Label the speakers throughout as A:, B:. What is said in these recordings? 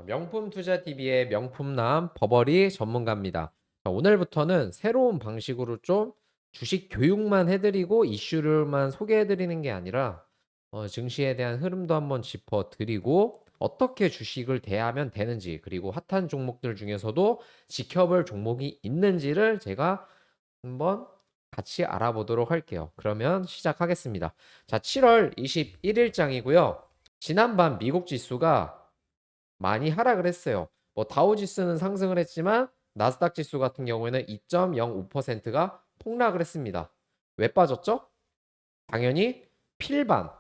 A: 명품 투자 TV의 명품남 버버리 전문가입니다. 오늘부터는 새로운 방식으로 좀 주식 교육만 해드리고 이슈를만 소개해드리는 게 아니라 증시에 대한 흐름도 한번 짚어드리고 어떻게 주식을 대하면 되는지, 그리고 핫한 종목들 중에서도 지켜볼 종목이 있는지를 제가 한번 같이 알아보도록 할게요. 그러면 시작하겠습니다. 자, 7월 21일장이고요. 지난밤 미국 지수가 많이 하락을 했어요. 뭐 다우 지수는 상승을 했지만 나스닥 지수 같은 경우에는 2.05%가 폭락을 했습니다. 왜 빠졌죠? 당연히 필반.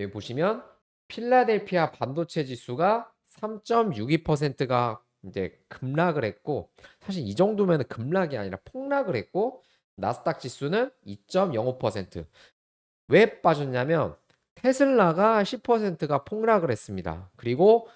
A: 여기 보시면 필라델피아 반도체 지수가 3.62%가 이제 급락을 했고, 사실 이 정도면 급락이 아니라 폭락을 했고, 나스닥 지수는 2.05%. 왜 빠졌냐면 테슬라가 10%가 폭락을 했습니다. 그리고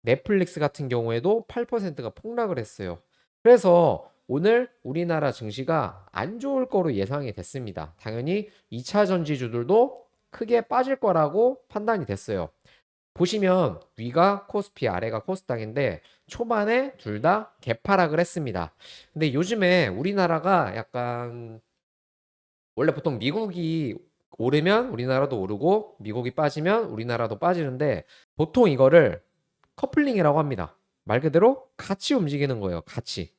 A: 넷플릭스 같은 경우에도 8%가 폭락을 했어요. 그래서 오늘 우리나라 증시가 안 좋을 거로 예상이 됐습니다. 당연히 2차 전지주들도 크게 빠질 거라고 판단이 됐어요. 보시면 위가 코스피, 아래가 코스닥인데 초반에 둘 다 개파락을 했습니다. 근데 요즘에 우리나라가 약간, 원래 보통 미국이 오르면 우리나라도 오르고 미국이 빠지면 우리나라도 빠지는데, 보통 이거를 커플링이라고 합니다. 말 그대로 같이 움직이는 거예요. 같이.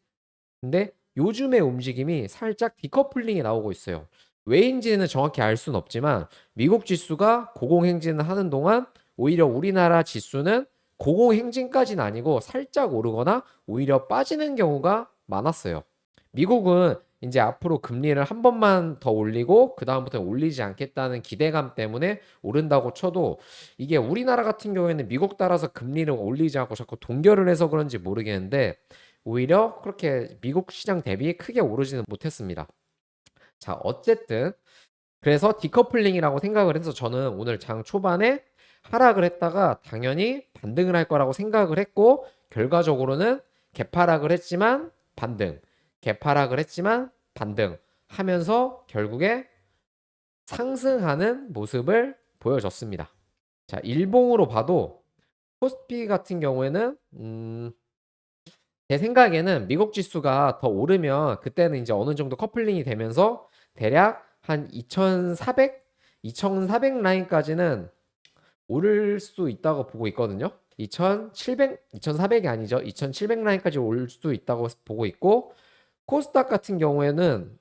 A: 근데 요즘의 움직임이 살짝 디커플링이 나오고 있어요. 왜인지는 정확히 알 수는 없지만 미국 지수가 고공행진을 하는 동안 오히려 우리나라 지수는 고공행진까지는 아니고 살짝 오르거나 오히려 빠지는 경우가 많았어요. 미국은 이제 앞으로 금리를 한 번만 더 올리고 그 다음부터 올리지 않겠다는 기대감 때문에 오른다고 쳐도, 이게 우리나라 같은 경우에는 미국 따라서 금리를 올리지 않고 자꾸 동결을 해서 그런지 모르겠는데 오히려 그렇게 미국 시장 대비 크게 오르지는 못했습니다. 자, 어쨌든 그래서 디커플링이라고 생각을 해서 저는 오늘 장 초반에 하락을 했다가 당연히 반등을 할 거라고 생각을 했고, 결과적으로는 개파락을 했지만 반등, 개파락을 했지만 반등 하면서 결국에 상승하는 모습을 보여줬습니다. 자, 일봉으로 봐도 코스피 같은 경우에는 제 생각에는 미국 지수가 더 오르면 그때는 이제 어느 정도 커플링이 되면서 대략 한 2400 라인까지는 오를 수 있다고 보고 있거든요. 2700이 아니죠. 2700 라인까지 올 수 있다고 보고 있고, 코스닥 같은 경우에는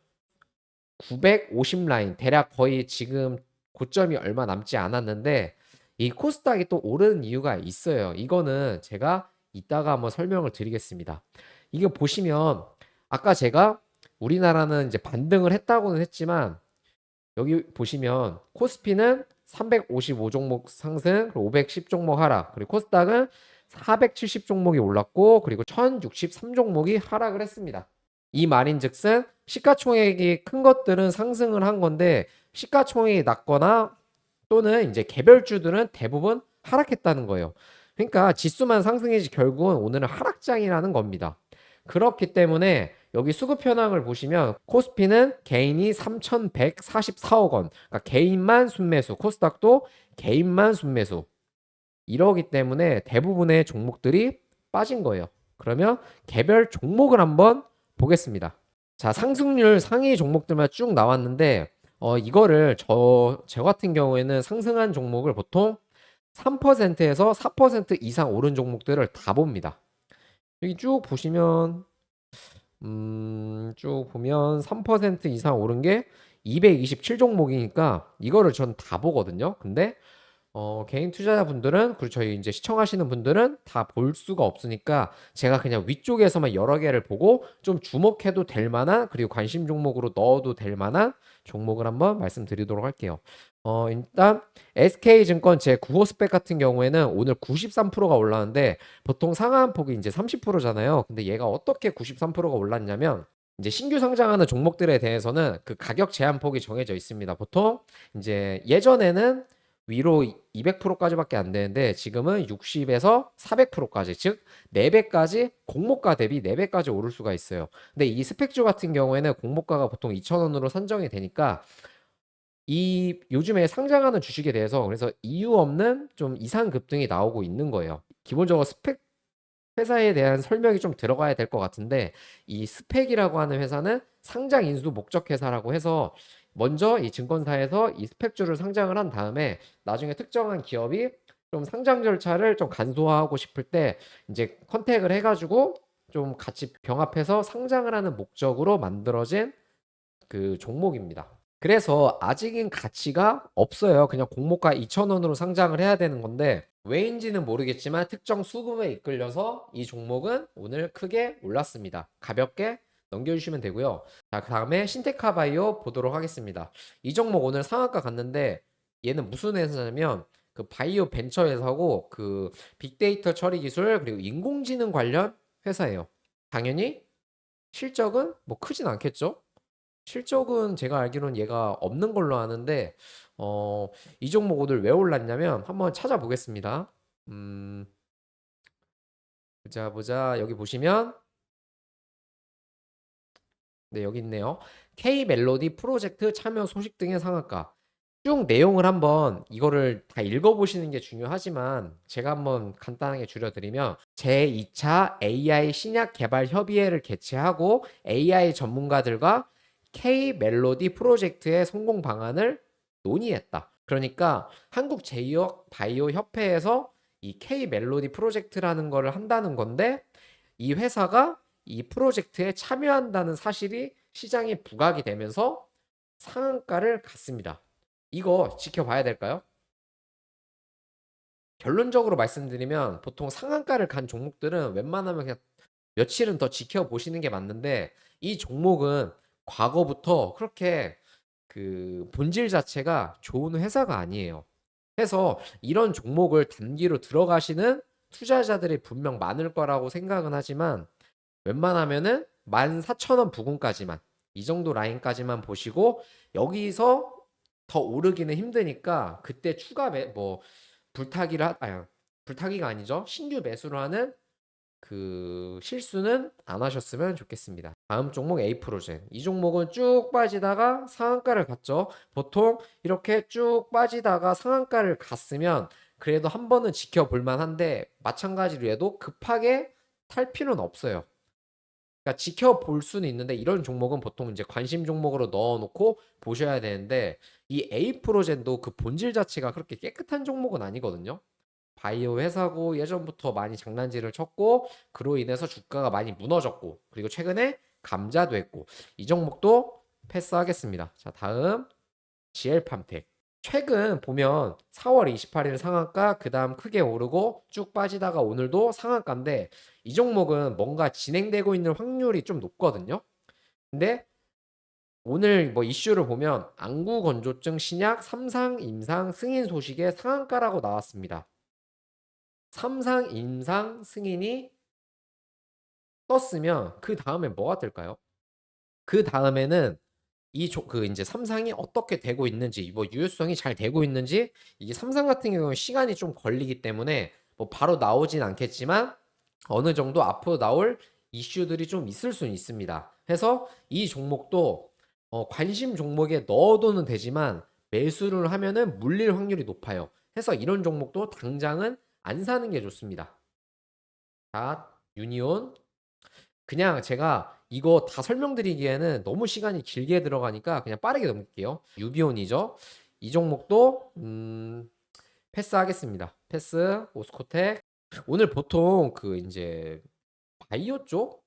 A: 950 라인, 대략 거의 지금 고점이 얼마 남지 않았는데, 이 코스닥이 또 오르는 이유가 있어요. 이거는 제가 이따가 한번 설명을 드리겠습니다. 이거 보시면 아까 제가 우리나라는 이제 반등을 했다고는 했지만, 여기 보시면 코스피는 355 종목 상승, 510 종목 하락, 그리고 코스닥은 470 종목이 올랐고, 그리고 1063 종목이 하락을 했습니다. 이 말인즉슨 시가총액이 큰 것들은 상승을 한 건데 시가총액이 낮거나 또는 이제 개별주들은 대부분 하락했다는 거예요. 그러니까 지수만 상승이지 결국은 오늘은 하락장이라는 겁니다. 그렇기 때문에 여기 수급 현황을 보시면 코스피는 개인이 3,144억 원, 그러니까 개인만 순매수, 코스닥도 개인만 순매수. 이러기 때문에 대부분의 종목들이 빠진 거예요. 그러면 개별 종목을 한번 보겠습니다. 자, 상승률 상위 종목들만 쭉 나왔는데 이거를 저 같은 경우에는 상승한 종목을 보통 3%에서 4% 이상 오른 종목들을 다 봅니다. 여기 쭉 보면 3% 이상 오른 게 227 종목이니까 이거를 전 다 보거든요. 근데 개인 투자자분들은, 그리고 저희 이제 시청하시는 분들은 다 볼 수가 없으니까 제가 그냥 위쪽에서만 여러 개를 보고 좀 주목해도 될 만한, 그리고 관심 종목으로 넣어도 될 만한 종목을 한번 말씀드리도록 할게요. 일단 SK증권 제 9호 스펙 같은 경우에는 오늘 93%가 올랐는데 보통 상한폭이 이제 30%잖아요. 근데 얘가 어떻게 93%가 올랐냐면, 이제 신규 상장하는 종목들에 대해서는 그 가격 제한폭이 정해져 있습니다. 보통 이제 예전에는 위로 200%까지밖에 안 되는데 지금은 60에서 400%까지, 즉 4배까지, 공모가 대비 4배까지 오를 수가 있어요. 근데 이 스펙주 같은 경우에는 공모가가 보통 2,000원으로 선정이 되니까 이 요즘에 상장하는 주식에 대해서 그래서 이유 없는 좀 이상 급등이 나오고 있는 거예요. 기본적으로 스펙 회사에 대한 설명이 좀 들어가야 될 것 같은데 이 스펙이라고 하는 회사는 상장 인수 목적 회사라고 해서 먼저 이 증권사에서 이 스펙주를 상장을 한 다음에 나중에 특정한 기업이 좀 상장 절차를 좀 간소화하고 싶을 때 이제 컨택을 해가지고 좀 같이 병합해서 상장을 하는 목적으로 만들어진 그 종목입니다. 그래서 아직은 가치가 없어요. 그냥 공모가 2,000원으로 상장을 해야 되는 건데 왜인지는 모르겠지만 특정 수급에 이끌려서 이 종목은 오늘 크게 올랐습니다. 가볍게 넘겨주시면 되고요. 자, 그 다음에 신테카 바이오 보도록 하겠습니다. 이 종목 오늘 상한가 갔는데 얘는 무슨 회사냐면 그 바이오 벤처 회사고 그 빅데이터 처리 기술 그리고 인공지능 관련 회사예요. 당연히 실적은 뭐 크진 않겠죠? 실적은 제가 알기로는 얘가 없는 걸로 아는데 이 종목 오늘 왜 올랐냐면 한번 찾아보겠습니다. 음, 보자 보자 여기 보시면 네 여기 있네요. K 멜로디 프로젝트 참여 소식 등의 상한가. 쭉 내용을 한번 이거를 다 읽어보시는 게 중요하지만 제가 한번 간단하게 줄여드리면 제2차 AI 신약 개발 협의회를 개최하고 AI 전문가들과 K 멜로디 프로젝트의 성공 방안을 논의했다. 그러니까 한국 제이어 바이오 협회에서 이 K 멜로디 프로젝트라는 거를 한다는 건데 이 회사가 이 프로젝트에 참여한다는 사실이 시장에 부각이 되면서 상한가를 갔습니다. 이거 지켜봐야 될까요? 결론적으로 말씀드리면 보통 상한가를 간 종목들은 웬만하면 그냥 며칠은 더 지켜보시는 게 맞는데 이 종목은 과거부터 그렇게 그 본질 자체가 좋은 회사가 아니에요. 해서 이런 종목을 단기로 들어가시는 투자자들이 분명 많을 거라고 생각은 하지만 웬만하면은 14,000원 부근까지만 이 정도 라인까지만 보시고 여기서 더 오르기는 힘드니까 그때 추가 뭐 불타기가 아니죠. 신규 매수를 하는 그 실수는 안 하셨으면 좋겠습니다. 다음 종목 A프로젠. 이 종목은 쭉 빠지다가 상한가를 갔죠. 보통 이렇게 쭉 빠지다가 상한가를 갔으면 그래도 한 번은 지켜볼 만한데 마찬가지로 해도 급하게 탈 필요는 없어요. 그러니까 지켜볼 수는 있는데 이런 종목은 보통 이제 관심 종목으로 넣어놓고 보셔야 되는데 이 A 프로젠도 그 본질 자체가 그렇게 깨끗한 종목은 아니거든요. 바이오 회사고 예전부터 많이 장난질을 쳤고 그로 인해서 주가가 많이 무너졌고 그리고 최근에 감자도 했고 이 종목도 패스하겠습니다. 자, 다음 GL팜텍. 최근 보면 4월 28일 상한가 그 다음 크게 오르고 쭉 빠지다가 오늘도 상한가인데 이 종목은 뭔가 진행되고 있는 확률이 좀 높거든요. 근데 오늘 뭐 이슈를 보면 안구 건조증 신약 3상 임상 승인 소식에 상한가라고 나왔습니다. 3상 임상 승인이 떴으면 그 다음에 뭐가 뜰까요? 그 다음에는 그 이제 삼상이 어떻게 되고 있는지 뭐 유효성이 잘 되고 있는지 이게 삼상 같은 경우는 시간이 좀 걸리기 때문에 뭐 바로 나오진 않겠지만 어느 정도 앞으로 나올 이슈들이 좀 있을 수는 있습니다. 해서 이 종목도 관심 종목에 넣어둬는 되지만 매수를 하면은 물릴 확률이 높아요. 해서 이런 종목도 당장은 안 사는 게 좋습니다. 자, 유니온 그냥 제가 이거 다 설명드리기에는 너무 시간이 길게 들어가니까 그냥 빠르게 넘길게요. 유비온이죠. 이 종목도 패스하겠습니다. 패스, 오스코텍. 오늘 보통 그 이제 바이오 쪽,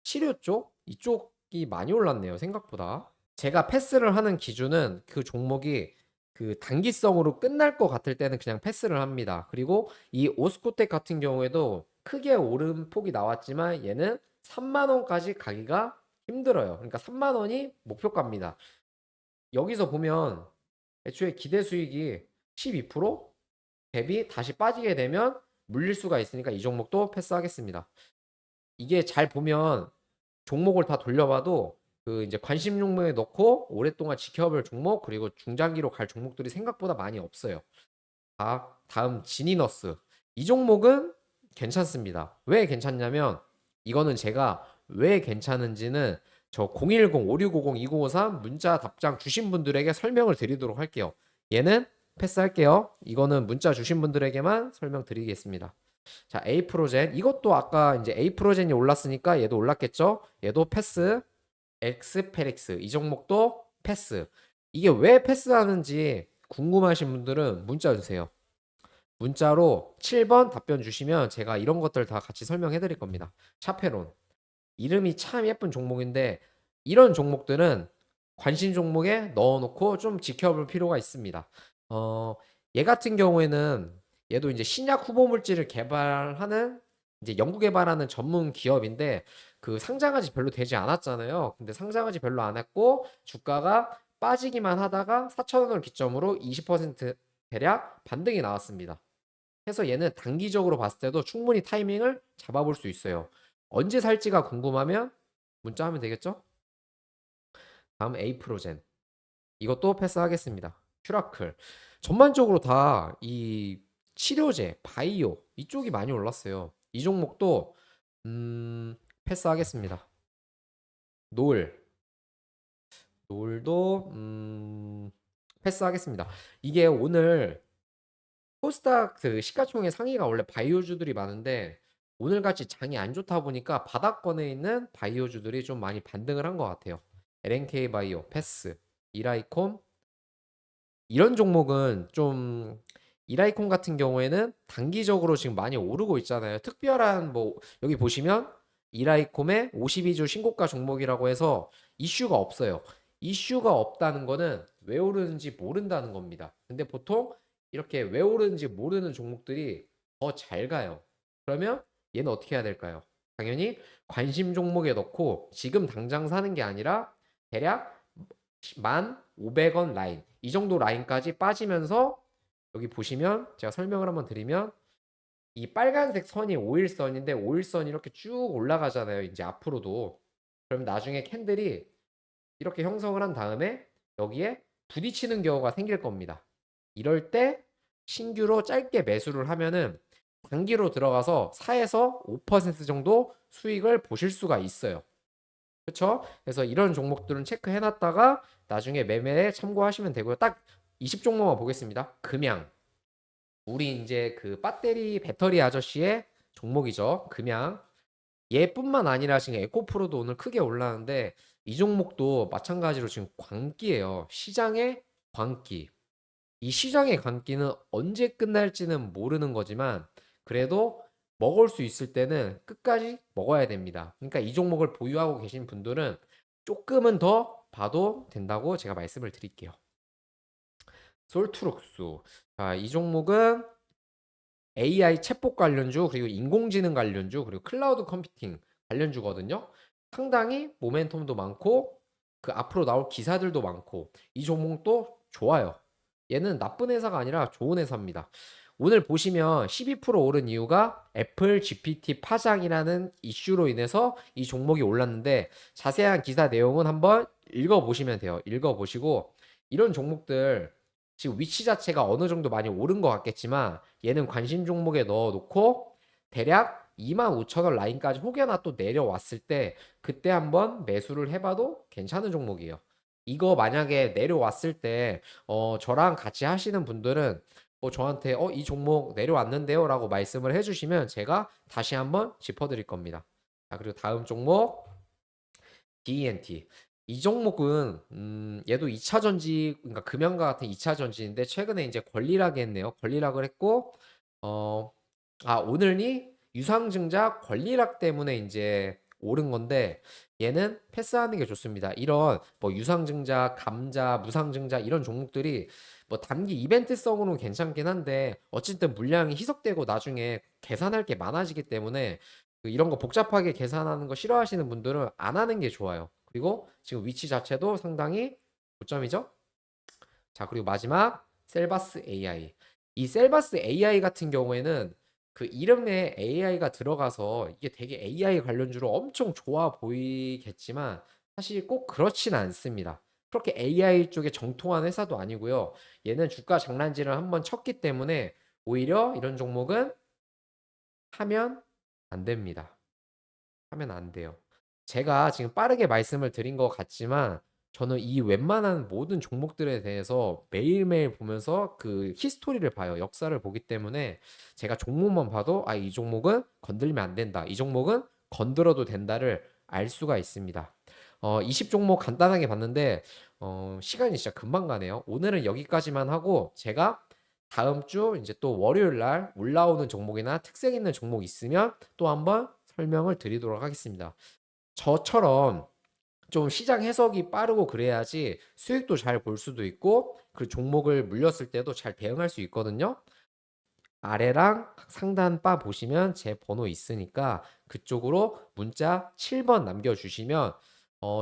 A: 치료 쪽 이쪽이 많이 올랐네요. 생각보다. 제가 패스를 하는 기준은 그 종목이 그 단기성으로 끝날 것 같을 때는 그냥 패스를 합니다. 그리고 이 오스코텍 같은 경우에도 크게 오른 폭이 나왔지만 얘는 3만 원까지 가기가 힘들어요. 그러니까 3만 원이 목표가입니다. 여기서 보면 애초에 기대 수익이 12% 대비 다시 빠지게 되면 물릴 수가 있으니까 이 종목도 패스하겠습니다. 이게 잘 보면 종목을 다 돌려봐도 그 이제 관심 종목에 넣고 오랫동안 지켜볼 종목 그리고 중장기로 갈 종목들이 생각보다 많이 없어요. 다음 지니너스. 이 종목은 괜찮습니다. 왜 괜찮냐면 이거는 제가 왜 괜찮은지는 저 010-5650-2953 문자 답장 주신 분들에게 설명을 드리도록 할게요. 얘는 패스할게요. 이거는 문자 주신 분들에게만 설명드리겠습니다. 자, 에이프로젠. 이것도 아까 이제 에이프로젠이 올랐으니까 얘도 올랐겠죠? 얘도 패스, 엑스페릭스. 이 종목도 패스. 이게 왜 패스하는지 궁금하신 분들은 문자 주세요. 문자로 7번 답변 주시면 제가 이런 것들 다 같이 설명해 드릴 겁니다. 샤페론. 이름이 참 예쁜 종목인데 이런 종목들은 관심 종목에 넣어놓고 좀 지켜볼 필요가 있습니다. 어, 얘 같은 경우에는 얘도 이제 신약 후보 물질을 개발하는 이제 연구 개발하는 전문 기업인데 그 상장한 지 별로 되지 않았잖아요. 근데 상장한 지 별로 안 했고 주가가 빠지기만 하다가 4,000원을 기점으로 20% 대략 반등이 나왔습니다. 해서 얘는 단기적으로 봤을 때도 충분히 타이밍을 잡아볼 수 있어요. 언제 살지가 궁금하면 문자하면 되겠죠? 다음 에이프로젠. 이것도 패스하겠습니다. 큐라클. 전반적으로 다 이 치료제, 바이오 이쪽이 많이 올랐어요. 이 종목도 패스하겠습니다. 노을. 노을도 패스하겠습니다. 이게 오늘 코스닥 그 시가총액 상위가 원래 바이오주들이 많은데 오늘같이 장이 안 좋다 보니까 바닥권에 있는 바이오주들이 좀 많이 반등을 한 것 같아요. LNK 바이오, 패스, 이라이콤 이런 종목은 좀 이라이콤 같은 경우에는 단기적으로 지금 많이 오르고 있잖아요. 특별한 뭐 여기 보시면 이라이콤의 52주 신고가 종목이라고 해서 이슈가 없어요. 이슈가 없다는 거는 왜 오르는지 모른다는 겁니다. 근데 보통 이렇게 왜 오르는지 모르는 종목들이 더 잘 가요. 그러면 얘는 어떻게 해야 될까요? 당연히 관심 종목에 넣고 지금 당장 사는 게 아니라 대략 1,500원 라인 이 정도 라인까지 빠지면서 여기 보시면 제가 설명을 한번 드리면 이 빨간색 선이 5일선인데 5일선이 이렇게 쭉 올라가잖아요. 이제 앞으로도. 그럼 나중에 캔들이 이렇게 형성을 한 다음에 여기에 부딪히는 경우가 생길 겁니다. 이럴 때 신규로 짧게 매수를 하면은 단기로 들어가서 4에서 5% 정도 수익을 보실 수가 있어요. 그렇죠? 그래서 이런 종목들은 체크해 놨다가 나중에 매매에 참고하시면 되고요. 딱 20종목만 보겠습니다. 금양. 우리 이제 그 배터리 아저씨의 종목이죠. 금양. 얘뿐만 아니라 지금 에코프로도 오늘 크게 올라는데 이 종목도 마찬가지로 지금 광기예요. 시장의 광기. 이 시장의 광기는 언제 끝날지는 모르는 거지만 그래도 먹을 수 있을 때는 끝까지 먹어야 됩니다. 그러니까 이 종목을 보유하고 계신 분들은 조금은 더 봐도 된다고 제가 말씀을 드릴게요. 솔트룩스. 자, 이 종목은 AI 챗봇 관련주, 그리고 인공지능 관련주, 그리고 클라우드 컴퓨팅 관련주거든요. 상당히 모멘텀도 많고, 그 앞으로 나올 기사들도 많고, 이 종목도 좋아요. 얘는 나쁜 회사가 아니라 좋은 회사입니다. 오늘 보시면 12% 오른 이유가 애플 GPT 파장이라는 이슈로 인해서 이 종목이 올랐는데, 자세한 기사 내용은 한번 읽어보시면 돼요. 읽어보시고, 이런 종목들, 지금 위치 자체가 어느 정도 많이 오른 것 같겠지만 얘는 관심 종목에 넣어놓고 대략 25,000원 라인까지 혹여나 또 내려왔을 때 그때 한번 매수를 해봐도 괜찮은 종목이에요. 이거 만약에 내려왔을 때 저랑 같이 하시는 분들은 저한테 이 종목 내려왔는데요 라고 말씀을 해주시면 제가 다시 한번 짚어드릴 겁니다. 자, 그리고 다음 종목 DENT. 이 종목은 얘도 2차 전지 그러니까 금연과 같은 2차 전지인데 최근에 이제 권리락이 했네요. 권리락을 했고 어 오늘이 유상증자 권리락 때문에 이제 오른 건데 얘는 패스하는 게 좋습니다. 이런 뭐 유상증자, 감자, 무상증자 이런 종목들이 뭐 단기 이벤트성으로는 괜찮긴 한데 어쨌든 물량이 희석되고 나중에 계산할 게 많아지기 때문에 이런 거 복잡하게 계산하는 거 싫어하시는 분들은 안 하는 게 좋아요. 그리고 지금 위치 자체도 상당히 고점이죠. 자, 그리고 마지막 셀바스 AI. 이 셀바스 AI 같은 경우에는 그 이름에 AI가 들어가서 이게 되게 AI 관련주로 엄청 좋아 보이겠지만 사실 꼭 그렇진 않습니다. 그렇게 AI 쪽에 정통한 회사도 아니고요. 얘는 주가 장난질을 한번 쳤기 때문에 오히려 이런 종목은 하면 안 됩니다. 하면 안 돼요. 제가 지금 빠르게 말씀을 드린 것 같지만 저는 이 웬만한 모든 종목들에 대해서 매일매일 보면서 그 히스토리를 봐요. 역사를 보기 때문에 제가 종목만 봐도 이 종목은 건들면 안 된다. 이 종목은 건들어도 된다를 알 수가 있습니다. 20 종목 간단하게 봤는데 시간이 진짜 금방 가네요. 오늘은 여기까지만 하고 제가 다음 주 이제 또 월요일 날 올라오는 종목이나 특색 있는 종목 있으면 또 한번 설명을 드리도록 하겠습니다. 저처럼 좀 시장 해석이 빠르고 그래야지 수익도 잘 볼 수도 있고 그 종목을 물렸을 때도 잘 대응할 수 있거든요. 아래랑 상단 바 보시면 제 번호 있으니까 그쪽으로 문자 7번 남겨주시면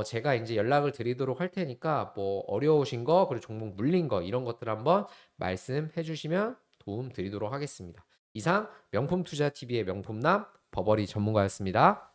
A: 제가 이제 연락을 드리도록 할 테니까 뭐 어려우신 거 그리고 종목 물린 거 이런 것들 한번 말씀해 주시면 도움 드리도록 하겠습니다. 이상 명품 투자 TV의 명품남 버버리 전문가였습니다.